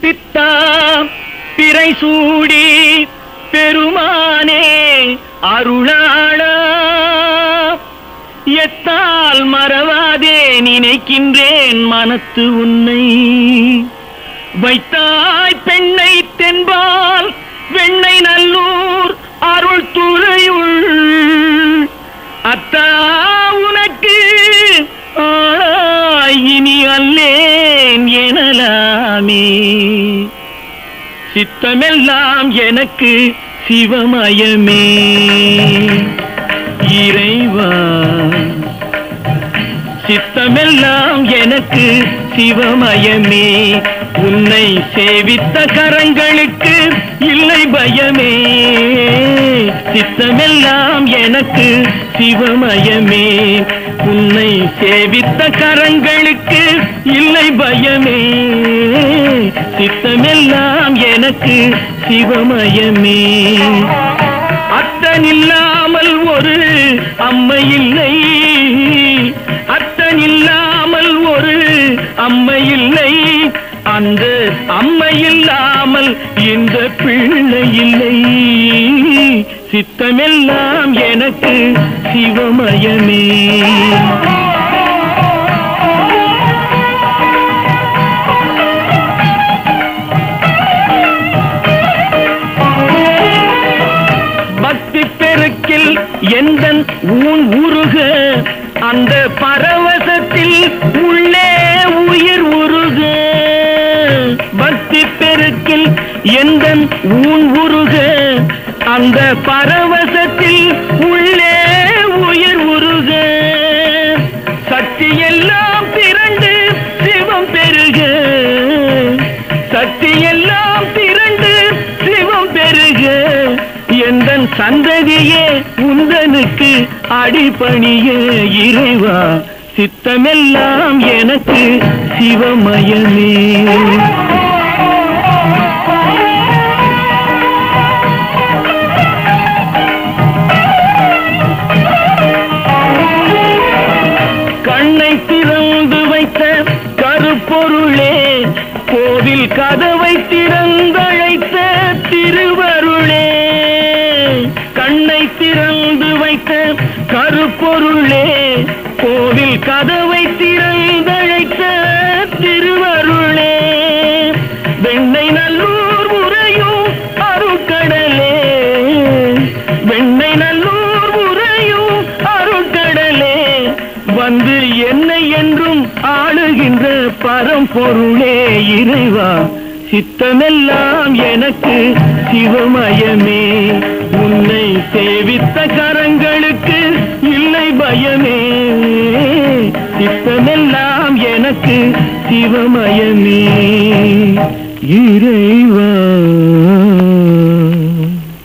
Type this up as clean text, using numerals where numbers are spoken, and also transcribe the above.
பித்தா பிறை சூடி பெருமானே அருளாளா எத்தால் மறவாதே நினைக்கின்றேன் மனத்து உன்னை வைத்தாய் பெண்ணை தென்பால் வெண்ணை நல்லூர் அருள் துறையுள் அத்தா உனக்கு இனி அல்லேன் எனலாமே சித்தமெல்லாம் எனக்கு சிவமயமே இறைவா சித்தமெல்லாம் எனக்கு சிவமயமே உன்னை சேவித்த கரங்களுக்கு இல்லை பயமே சித்தமெல்லாம் எனக்கு சிவமயமே உன்னை சேவித்த கரங்களுக்கு இல்லை பயமே சித்தமெல்லாம் எனக்கு சிவமயமே அத்தனில்லாமல் ஒரு அம்மை இல்லை அத்தனில்லாமல் ஒரு அம்மை இல்லை அந்த அம்மை இல்லாமல் இந்த பிள்ளை இல்லை சித்தமெல்லாம் எனக்கு சிவமயமே பக்தி பெருக்கில் எந்தன் ஊன் உருக அந்த பரவசத்தில் உள்ளே உயிர் உருக பக்தி பெருக்கில் எந்தன் ஊன் உருக அந்த பரவசத்தில் உள்ளே உயிர் உருக சக்தி எல்லாம் திரண்டு சிவம் பெருக சக்தி எல்லாம் திரண்டு சிவம் பெருக எந்தன் சந்ததியே உந்தனுக்கு அடிபணிய இறைவா சித்தமெல்லாம் எனக்கு சிவமயமே கண்ணை திறந்து வைத்த கருப்பொருளே கோவில் கதவை திறந்தழைத்த திருவருளே கண்ணை திறந்து வைத்த கருப்பொருளே கோவில் கதவை திறந்தழைத்த திருவருளே வெண்ணை நல்லூர் உறையும் அருட்கடலே வெண்ணை நல்லூர் உறையும் அருட்கடலே வந்து என்னை என்றும் ஆளுகின்ற பரம்பொருளே இறைவா சித்தமெல்லாம் எனக்கு சிவமயமே உன்னை சேவித்த கரங்களுக்கு இல்லை பயமே சித்தமெல்லாம் எனக்கு சிவமயமே இறைவா